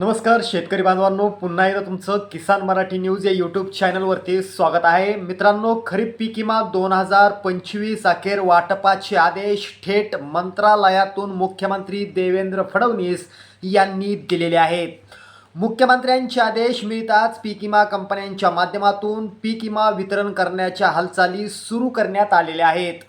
नमस्कार शेतकरी बांधवांनो, पुन्हा एकदा तुमचं किसान मराठी न्यूज या यूट्यूब चॅनलवरती स्वागत आहे. मित्रांनो, खरीप पीक विमा 2025 अखेर वाटपाचे आदेश थेट मंत्रालयातून मुख्यमंत्री देवेंद्र फडणवीस यांनी दिलेले आहेत. मुख्यमंत्र्यांचे आदेश मिळताच पीक विमा कंपन्यांच्या माध्यमातून पीक विमा वितरण करण्याच्या हालचाली सुरू करण्यात आलेल्या आहेत.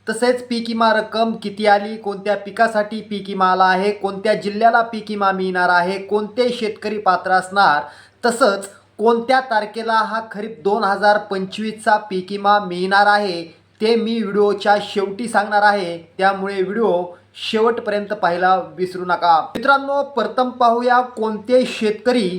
तसेच पीक विमा रक्कम किती आली, कोणत्या पिकासाठी पीक विमा आला आहे, कोणत्या जिल्ह्याला पीक विमा मिळणार आहे, कोणते शेतकरी पात्र असणार, तसंच कोणत्या तारखेला हा खरीप 2025चा पीक विमा मिळणार आहे ते मी व्हिडिओच्या शेवटी सांगणार आहे. त्यामुळे व्हिडिओ शेवटपर्यंत पाहायला विसरू नका. मित्रांनो, प्रथम पाहूया कोणते शेतकरी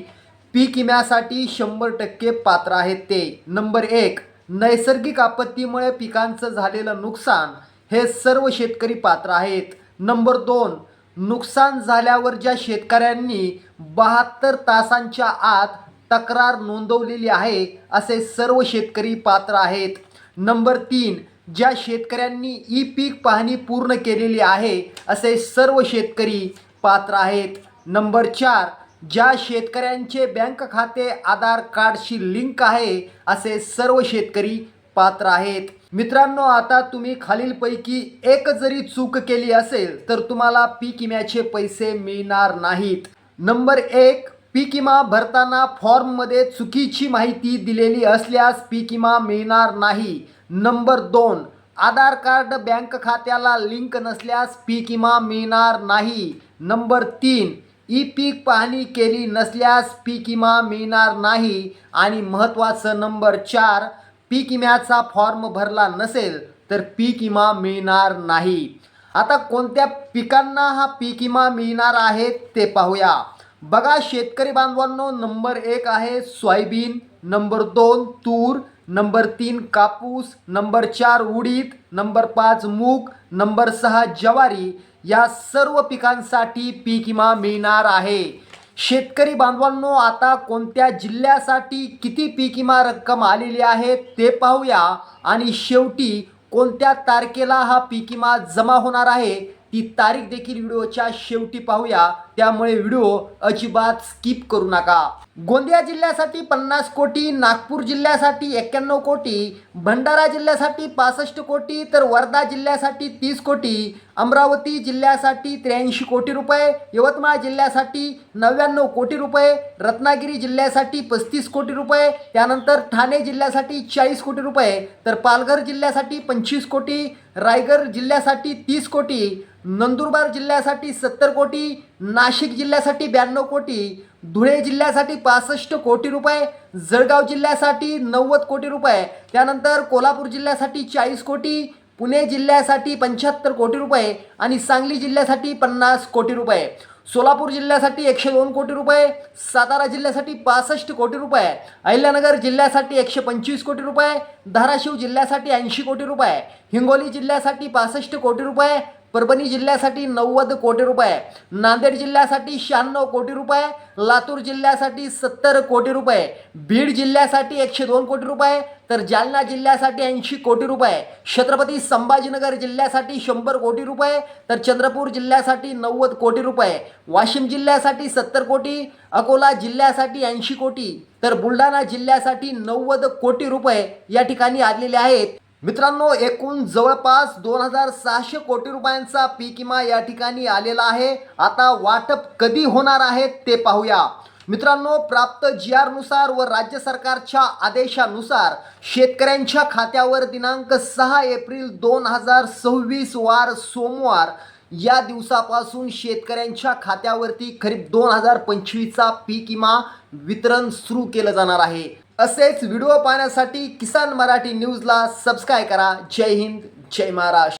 पीक विम्यासाठी 100% पात्र आहेत ते. नंबर 1, नैसर्गिक आपत्तीमुळे पिकांचं झालेलं नुकसान, हे सर्व शेतकरी पात्र आहेत. नंबर 2, नुकसान झाल्यावर ज्या शेतकऱ्यांनी 72 तासांच्या आत तक्रार नोंदवलेली आहे असे सर्व शेतकरी पात्र आहेत. नंबर 3, ज्या शेतकऱ्यांनी ई पीक पाहणी पूर्ण केलेली आहे असे सर्व शेतकरी पात्र आहेत. नंबर 4, ज्या शेतकऱ्यांचे बँक खाते आधार कार्डशी लिंक आहे असे सर्व शेतकरी पात्र आहेत. मित्रांनो, आता तुम्ही खालीलपैकी एक जरी चूक केली असेल तर तुम्हाला पीक विम्याचे पैसे मिळणार नाहीत. नंबर 1, पीक विमा भरताना फॉर्ममध्ये चुकीची माहिती दिलेली असल्यास पीक विमा मिळणार नाही. नंबर 2, आधार कार्ड बँक खात्याला लिंक नसल्यास पीक विमा मिळणार नाही. नंबर 3, ई पीक पाहणी केली नसल्यास पीक विमा मिळणार नाही. आणि महत्त्वाचं नंबर 4, पीक विम्याचा फॉर्म भरला नसेल तर पीक विमा मिळणार नाही. आता कोणत्या पिकांना हा पीक विमा मिळणार आहे ते पाहूया. बघा शेतकरी बांधवांनो, नंबर 1 आहे सोयाबीन, नंबर 2 तूर, नंबर 3 कापूस, नंबर 4 उडीद, नंबर 5 मूग, नंबर 6 ज्वारी. या सर्व पिकांसाठी पीक विमा मिळणार आहे. शेतकरी बांधवांनो, आता कोणत्या जिल्ह्यासाठी किती पीक विमा रक्कम आलेली आहे ते पाहूया. आणि शेवटी कोणत्या तारखेला हा पीक विमा जमा होणार आहे ती तारीख देखील व्हिडिओच्या शेवटी पाहूया. त्यामुळे व्हिडिओ अजिबात स्किप करू नका. गोंदिया जिल्ह्यासाठी 50 कोटी, नागपूर जिल्ह्यासाठी 91 कोटी, भंडारा जिल्ह्यासाठी 65 कोटी, तर वर्धा जिल्ह्यासाठी 30 कोटी, अमरावती जिल्ह्यासाठी 83 कोटी रुपये, यवतमाळ जिल्ह्यासाठी 99 कोटी रुपये, रत्नागिरी जिल्ह्यासाठी 35 कोटी रुपये, त्यानंतर ठाणे जिल्ह्यासाठी 40 कोटी रुपये, तर पालघर जिल्ह्यासाठी 25 कोटी, रायगड जिल्ह्यासाठी 30 कोटी, नंदुरबार जिल्ह्यासाठी 70 कोटी, नाशिक जिल्ह्यासाठी 92 कोटी, धुळे जिल्ह्यासाठी 65 कोटी रुपये, जळगाव जिल्ह्यासाठी 90 कोटी रुपये, त्यानंतर कोल्हापूर जिल्ह्यासाठी 40 कोटी, पुणे जिल्ह्यासाठी 75 कोटी रुपये आणि सांगली जिल्ह्यासाठी 50 कोटी रुपये, सोलापूर जिल्ह्यासाठी 102 कोटी रुपये, सातारा जिल्ह्यासाठी 65 कोटी रुपये, अहिल्यानगर जिल्ह्यासाठी 125 कोटी रुपये, धाराशिव जिल्ह्यासाठी 80 कोटी रुपये, हिंगोली जिल्ह्यासाठी 65 कोटी रुपये, परभणी जिल्ह्यासाठी 90 कोटी रुपये, नांदेड जिल्ह्यासाठी 96 कोटी रुपये, लातूर जिल्ह्यासाठी 70 कोटी रुपये, बीड जिल्ह्यासाठी 102 कोटी रुपये, तर जालना जिल्ह्यासाठी 80 कोटी रुपये, छत्रपती संभाजीनगर जिल्ह्यासाठी 100 कोटी रुपये, तर चंद्रपूर जिल्ह्यासाठी 90 कोटी रुपये, वाशिम जिल्ह्यासाठी 70 कोटी, अकोला जिल्ह्यासाठी 80 कोटी, तर बुलढाणा जिल्ह्यासाठी 90 कोटी रुपये या ठिकाणी आलेले आहेत. मित्रांनो, एकूण जवळपास 2600 कोटी रुपयांचा पीक विमा या ठिकाणी आलेला आहे. आता वाटप कधी होणार आहे ते पाहूया. मित्रांनो, प्राप्त GR नुसार व राज्य सरकारच्या आदेशानुसार शेतकऱ्यांच्या खात्यावर दिनांक 6 एप्रिल 2026 वार सोमवार या दिवसापासून शेतकऱ्यांच्या खात्यावरती खरीप 2025चा पीक विमा वितरण सुरू केलं जाणार आहे. असेच व्हिडिओ पाहण्यासाठी किसान मराठी न्यूजला सबस्क्राईब करा. जय हिंद, जय महाराष्ट्र.